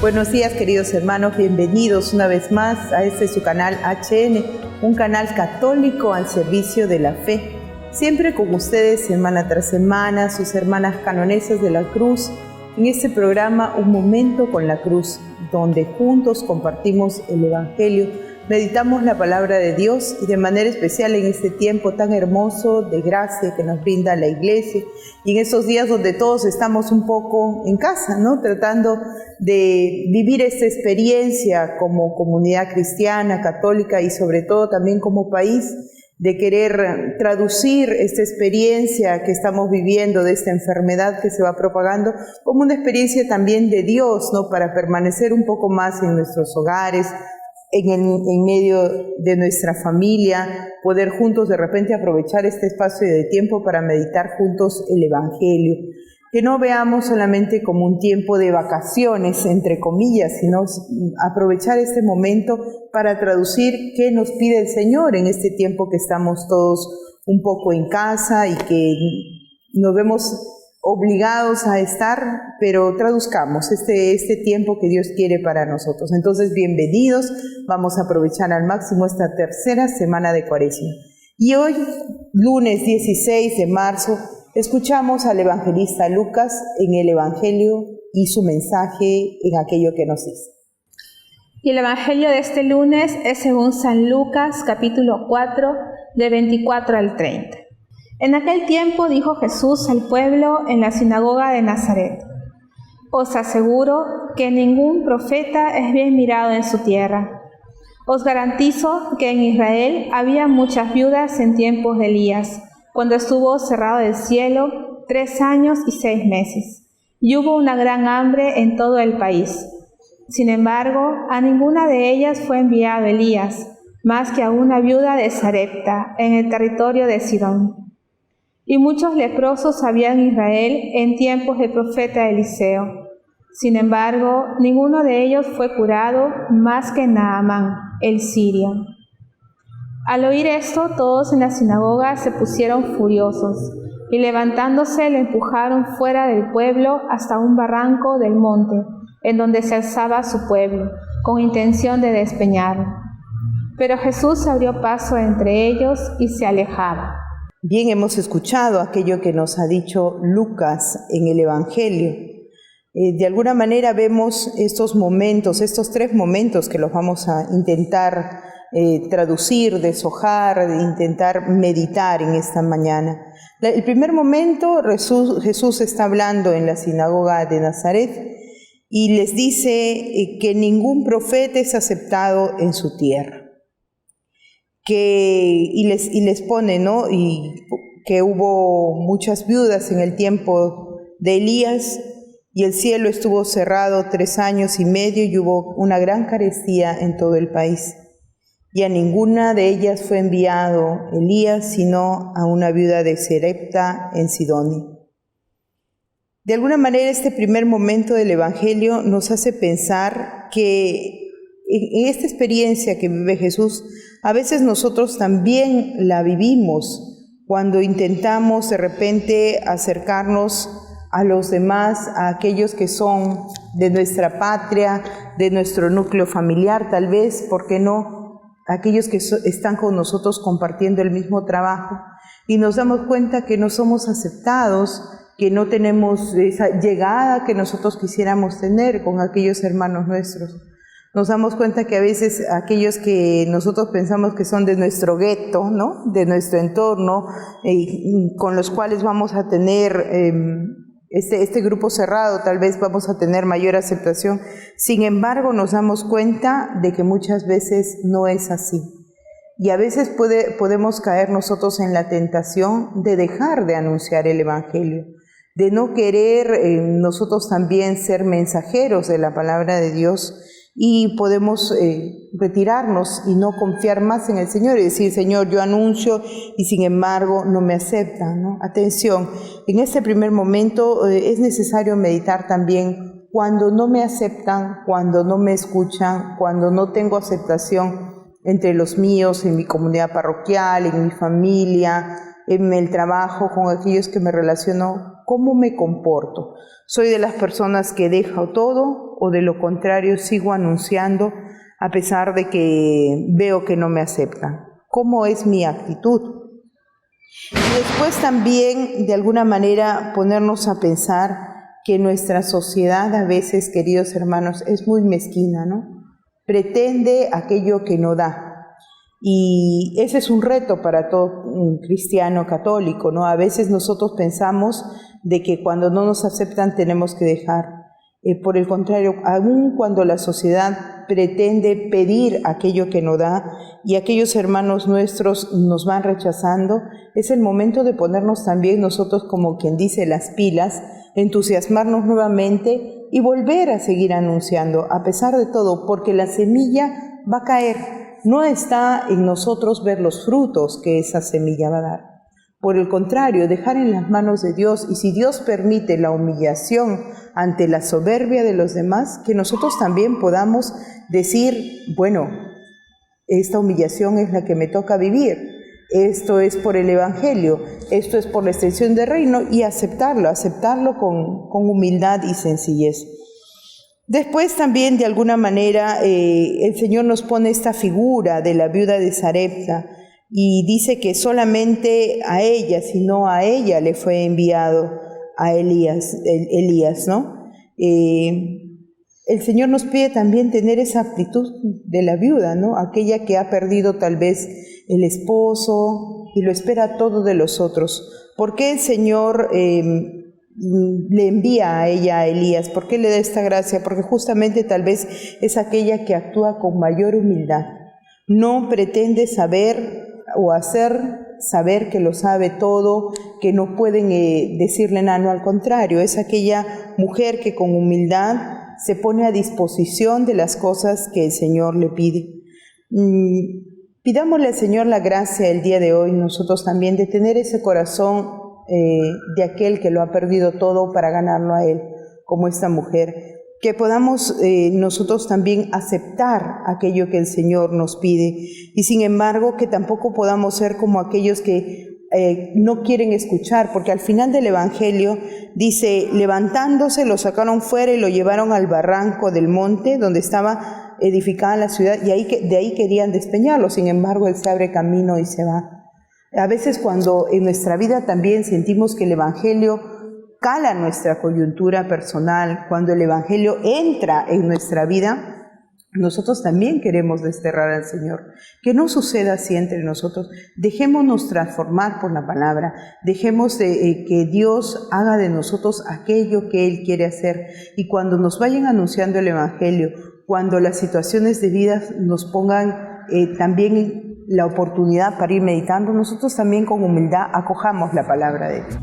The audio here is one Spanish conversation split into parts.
Buenos días, queridos hermanos, bienvenidos una vez más a este su canal HN, un canal católico al servicio de la fe. Siempre con ustedes, semana tras semana, sus hermanas canonesas de la cruz, en este programa Un Momento con la Cruz, donde juntos compartimos el Evangelio, meditamos la palabra de Dios y de manera especial en este tiempo tan hermoso de gracia que nos brinda la Iglesia y en estos días donde todos estamos un poco en casa, ¿no? Tratando de vivir esta experiencia como comunidad cristiana, católica y sobre todo también como país, de querer traducir esta experiencia que estamos viviendo de esta enfermedad que se va propagando como una experiencia también de Dios, ¿no? Para permanecer un poco más en nuestros hogares, en medio de nuestra familia, poder juntos de repente aprovechar este espacio de tiempo para meditar juntos el Evangelio. Que no veamos solamente como un tiempo de vacaciones, entre comillas, sino aprovechar este momento para traducir qué nos pide el Señor en este tiempo que estamos todos un poco en casa y que nos vemos obligados a estar, pero traduzcamos este tiempo que Dios quiere para nosotros. Entonces, bienvenidos, vamos a aprovechar al máximo esta tercera semana de Cuaresma. Y hoy, lunes 16 de marzo, escuchamos al evangelista Lucas en el Evangelio y su mensaje en aquello que nos dice. Y el Evangelio de este lunes es según San Lucas, capítulo 4, de 24 al 30. En aquel tiempo dijo Jesús al pueblo en la sinagoga de Nazaret: Os aseguro que ningún profeta es bien mirado en su tierra. Os garantizo que en Israel había muchas viudas en tiempos de Elías, cuando estuvo cerrado el cielo 3 años y 6 meses, y hubo una gran hambre en todo el país. Sin embargo, a ninguna de ellas fue enviado Elías, más que a una viuda de Sarepta, en el territorio de Sidón. Y muchos leprosos había en Israel en tiempos del profeta Eliseo. Sin embargo, ninguno de ellos fue curado, más que Naamán, el sirio. Al oír esto, todos en la sinagoga se pusieron furiosos, y levantándose lo empujaron fuera del pueblo hasta un barranco del monte, en donde se alzaba su pueblo, con intención de despeñarlo. Pero Jesús abrió paso entre ellos y se alejaba. Bien, hemos escuchado aquello que nos ha dicho Lucas en el Evangelio. De alguna manera vemos estos momentos, estos 3 momentos que los vamos a intentar traducir, deshojar, intentar meditar en esta mañana. El primer momento, Jesús está hablando en la sinagoga de Nazaret y les dice que ningún profeta es aceptado en su tierra. Y les pone, ¿no? Y que hubo muchas viudas en el tiempo de Elías y el cielo estuvo cerrado 3 años y medio y hubo una gran carestía en todo el país. Y a ninguna de ellas fue enviado Elías, sino a una viuda de Sarepta en Sidón. De alguna manera, este primer momento del Evangelio nos hace pensar que en esta experiencia que vive Jesús, a veces nosotros también la vivimos cuando intentamos de repente acercarnos a los demás, a aquellos que son de nuestra patria, de nuestro núcleo familiar, tal vez, ¿por qué no? Aquellos que están con nosotros compartiendo el mismo trabajo y nos damos cuenta que no somos aceptados, que no tenemos esa llegada que nosotros quisiéramos tener con aquellos hermanos nuestros. Nos damos cuenta que a veces aquellos que nosotros pensamos que son de nuestro gueto, ¿no? De nuestro entorno, con los cuales vamos a tener este grupo cerrado, tal vez vamos a tener mayor aceptación. Sin embargo, nos damos cuenta de que muchas veces no es así. Y a veces podemos caer nosotros en la tentación de dejar de anunciar el Evangelio, de no querer nosotros también ser mensajeros de la palabra de Dios. Y podemos retirarnos y no confiar más en el Señor y decir: Señor, yo anuncio y sin embargo no me aceptan, ¿no? Atención, en este primer momento es necesario meditar también cuando no me aceptan, cuando no me escuchan, cuando no tengo aceptación entre los míos, en mi comunidad parroquial, en mi familia, en el trabajo, con aquellos que me relaciono. ¿Cómo me comporto? ¿Soy de las personas que dejo todo o de lo contrario sigo anunciando a pesar de que veo que no me aceptan? ¿Cómo es mi actitud? Y después también, de alguna manera, ponernos a pensar que nuestra sociedad a veces, queridos hermanos, es muy mezquina, ¿no? Pretende aquello que no da. Y ese es un reto para todo un cristiano católico, ¿no? A veces nosotros pensamos de que cuando no nos aceptan tenemos que dejar. Por el contrario, aun cuando la sociedad pretende pedir aquello que no da y aquellos hermanos nuestros nos van rechazando, es el momento de ponernos también nosotros, como quien dice, las pilas, entusiasmarnos nuevamente y volver a seguir anunciando, a pesar de todo, porque la semilla va a caer. No está en nosotros ver los frutos que esa semilla va a dar. Por el contrario, dejar en las manos de Dios, y si Dios permite la humillación ante la soberbia de los demás, que nosotros también podamos decir, bueno, esta humillación es la que me toca vivir, esto es por el Evangelio, esto es por la extensión del reino, y aceptarlo con humildad y sencillez. Después también, de alguna manera, el Señor nos pone esta figura de la viuda de Sarepta y dice que solamente a ella, sino a ella le fue enviado a Elías, ¿no? El Señor nos pide también tener esa actitud de la viuda, ¿no? Aquella que ha perdido tal vez el esposo y lo espera todo de los otros. ¿Por qué el Señor le envía a ella, a Elías? ¿Por qué le da esta gracia? Porque justamente tal vez es aquella que actúa con mayor humildad. No pretende saber o hacer saber que lo sabe todo, que no pueden decirle nada, no, al contrario, es aquella mujer que con humildad se pone a disposición de las cosas que el Señor le pide. Pidámosle al Señor la gracia el día de hoy, nosotros también, de tener ese corazón de aquel que lo ha perdido todo para ganarlo a Él, como esta mujer, que podamos nosotros también aceptar aquello que el Señor nos pide, y sin embargo que tampoco podamos ser como aquellos que no quieren escuchar, porque al final del Evangelio dice, levantándose lo sacaron fuera y lo llevaron al barranco del monte donde estaba edificada la ciudad, y de ahí querían despeñarlo. Sin embargo, Él se abre camino y se va. A veces cuando en nuestra vida también sentimos que el Evangelio cala nuestra coyuntura personal, cuando el Evangelio entra en nuestra vida, nosotros también queremos desterrar al Señor. Que no suceda así entre nosotros. Dejémonos transformar por la palabra. Dejemos que Dios haga de nosotros aquello que Él quiere hacer. Y cuando nos vayan anunciando el Evangelio, cuando las situaciones de vida nos pongan también la oportunidad para ir meditando, nosotros también con humildad acojamos la palabra de Dios.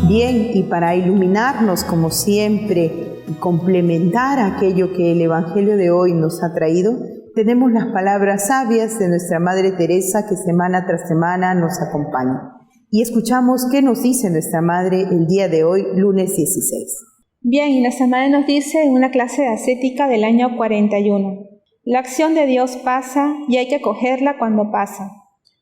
Bien, y para iluminarnos como siempre y complementar aquello que el Evangelio de hoy nos ha traído, tenemos las palabras sabias de nuestra Madre Teresa que semana tras semana nos acompaña. Y escuchamos qué nos dice nuestra Madre el día de hoy, lunes 16. Bien, y nuestra Madre nos dice en una clase de ascética del año 41, la acción de Dios pasa y hay que acogerla cuando pasa.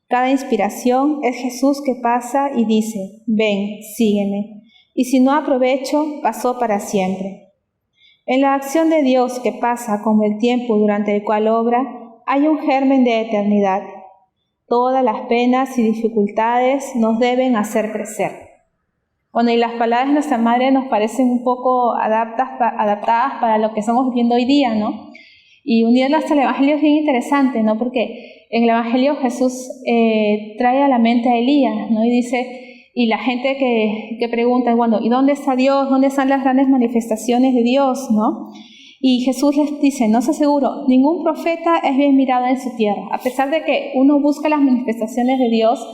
Cada inspiración es Jesús que pasa y dice, ven, sígueme. Y si no aprovecho, pasó para siempre. En la acción de Dios que pasa como el tiempo durante el cual obra, hay un germen de eternidad. Todas las penas y dificultades nos deben hacer crecer. Bueno, y las palabras de nuestra Madre nos parecen un poco adaptadas para lo que estamos viviendo hoy día, ¿no? Y unirlas al Evangelio es bien interesante, ¿no? Porque en el Evangelio Jesús trae a la mente a Elías, ¿no? Y dice, y la gente que pregunta, bueno, ¿y dónde está Dios? ¿Dónde están las grandes manifestaciones de Dios, no? Y Jesús les dice, no se aseguro, ningún profeta es bien mirado en su tierra. A pesar de que uno busca las manifestaciones de Dios,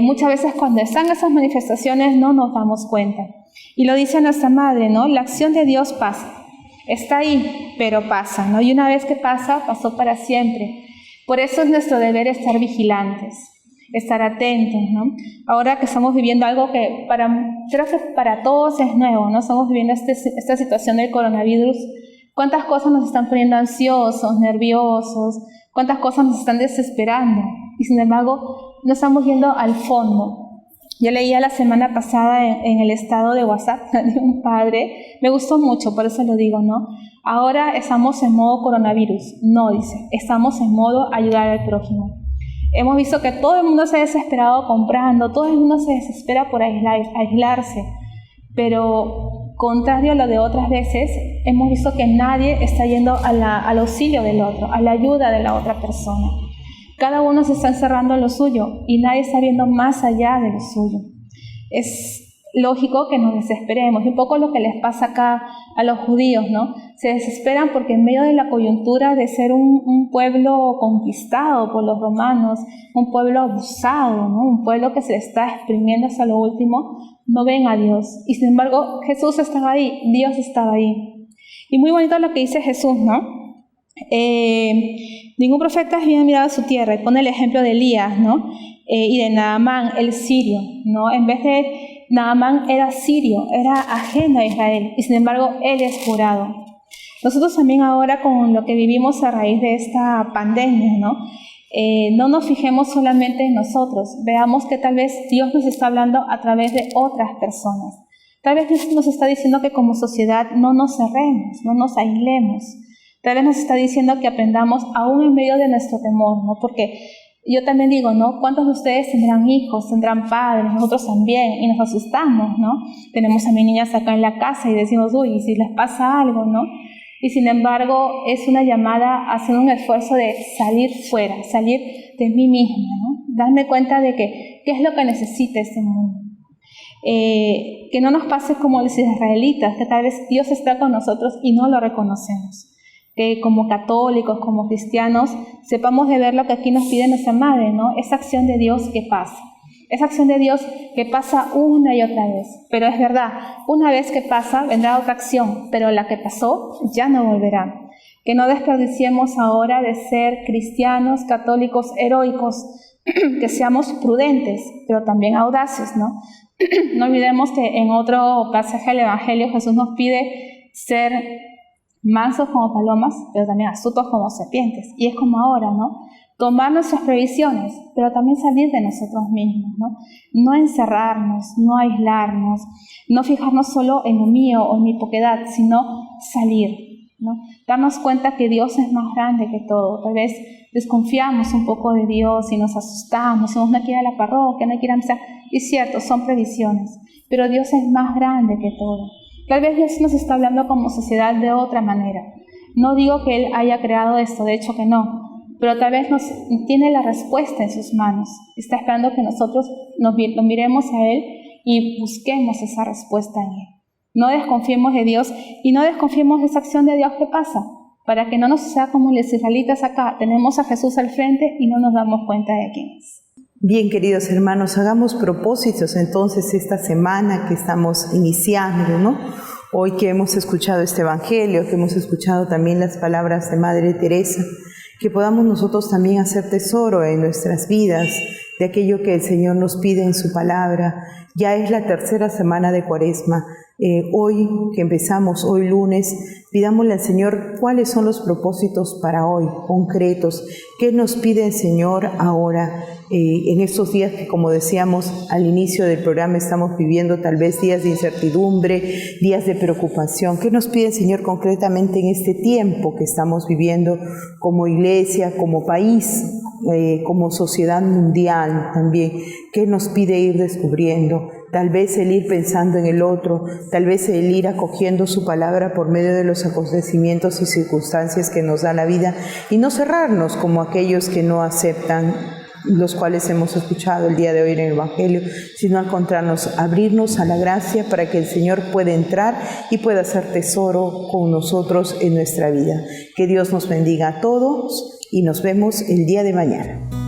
muchas veces cuando están esas manifestaciones no nos damos cuenta. Y lo dice nuestra Madre, ¿no? La acción de Dios pasa. Está ahí, pero pasa, ¿no? Y una vez que pasa, pasó para siempre. Por eso es nuestro deber estar vigilantes, estar atentos, ¿no? Ahora que estamos viviendo algo que creo que para todos es nuevo, ¿no? Estamos viviendo esta situación del coronavirus. ¿Cuántas cosas nos están poniendo ansiosos, nerviosos? cuántas cosas nos están desesperando y sin embargo no estamos yendo al fondo. Yo leía la semana pasada en el estado de WhatsApp de un padre, me gustó mucho, por eso lo digo, ¿no? Ahora estamos en modo coronavirus. No, dice, estamos en modo ayudar al prójimo. Hemos visto que todo el mundo se ha desesperado comprando, todo el mundo se desespera por aislarse, pero contrario a lo de otras veces, hemos visto que nadie está yendo al auxilio del otro, a la ayuda de la otra persona. Cada uno se está encerrando en lo suyo y nadie está viendo más allá de lo suyo. Es lógico que nos desesperemos, y un poco lo que les pasa acá a los judíos, ¿no? Se desesperan porque en medio de la coyuntura de ser un pueblo conquistado por los romanos, un pueblo abusado, ¿no? Un pueblo que se está exprimiendo hasta lo último, no ven a Dios. Y sin embargo, Jesús estaba ahí, Dios estaba ahí. Y muy bonito lo que dice Jesús, ¿no? Ningún profeta es bien admirado en su tierra, y pone el ejemplo de Elías, ¿no? Y de Naamán, el sirio, ¿no? En vez de Naamán era sirio, era ajeno a Israel, y sin embargo él es jurado. Nosotros también ahora con lo que vivimos a raíz de esta pandemia, ¿no? No nos fijemos solamente en nosotros, veamos que tal vez Dios nos está hablando a través de otras personas. Tal vez Dios nos está diciendo que como sociedad no nos cerremos, no nos aislemos. Tal vez nos está diciendo que aprendamos aún en medio de nuestro temor, ¿no? Porque yo también digo, ¿no? ¿Cuántos de ustedes tendrán hijos, tendrán padres? Nosotros también, y nos asustamos, ¿no? Tenemos a mis niñas acá en la casa y decimos, uy, ¿y si les pasa algo, no? Y sin embargo, es una llamada a hacer un esfuerzo de salir fuera, salir de mí misma, ¿no? Darme cuenta de que, ¿qué es lo que necesita este mundo? Que no nos pase como los israelitas, que tal vez Dios está con nosotros y no lo reconocemos. Que como católicos, como cristianos, sepamos de ver lo que aquí nos pide nuestra Madre, ¿no? Esa acción de Dios que pasa. Esa acción de Dios que pasa una y otra vez. Pero es verdad, una vez que pasa, vendrá otra acción, pero la que pasó ya no volverá. Que no desperdiciemos ahora de ser cristianos, católicos, heroicos, que seamos prudentes, pero también audaces, ¿no? No olvidemos que en otro pasaje del Evangelio Jesús nos pide ser mansos como palomas, pero también astutos como serpientes. Y es como ahora, ¿no? Tomar nuestras previsiones, pero también salir de nosotros mismos, ¿no? No encerrarnos, no aislarnos, no fijarnos solo en lo mío o en mi poquedad, sino salir, ¿no? Darnos cuenta que Dios es más grande que todo. Tal vez desconfiamos un poco de Dios y nos asustamos, somos no quiere ir a la parroquia, no quiere empezar. Y es cierto, son previsiones, pero Dios es más grande que todo. Tal vez Dios nos está hablando como sociedad de otra manera. No digo que Él haya creado esto, de hecho que no, pero tal vez tiene la respuesta en sus manos. Está esperando que nosotros lo miremos a Él y busquemos esa respuesta en Él. No desconfiemos de Dios y no desconfiemos de esa acción de Dios que pasa, para que no nos sea como los israelitas acá. Tenemos a Jesús al frente y no nos damos cuenta de quién es. Bien, queridos hermanos, hagamos propósitos entonces esta semana que estamos iniciando, ¿no? Hoy que hemos escuchado este Evangelio, que hemos escuchado también las palabras de Madre Teresa, que podamos nosotros también hacer tesoro en nuestras vidas de aquello que el Señor nos pide en su palabra. Ya es la tercera semana de Cuaresma. Hoy que empezamos, hoy lunes, pidámosle al Señor cuáles son los propósitos para hoy, concretos. ¿Qué nos pide el Señor ahora en estos días que, como decíamos al inicio del programa, estamos viviendo tal vez días de incertidumbre, días de preocupación? ¿Qué nos pide el Señor concretamente en este tiempo que estamos viviendo como iglesia, como país, como sociedad mundial también? ¿Qué nos pide ir descubriendo? Tal vez el ir pensando en el otro, tal vez el ir acogiendo su palabra por medio de los acontecimientos y circunstancias que nos da la vida y no cerrarnos como aquellos que no aceptan, los cuales hemos escuchado el día de hoy en el Evangelio, sino al contrario, abrirnos a la gracia para que el Señor pueda entrar y pueda hacer tesoro con nosotros en nuestra vida. Que Dios nos bendiga a todos y nos vemos el día de mañana.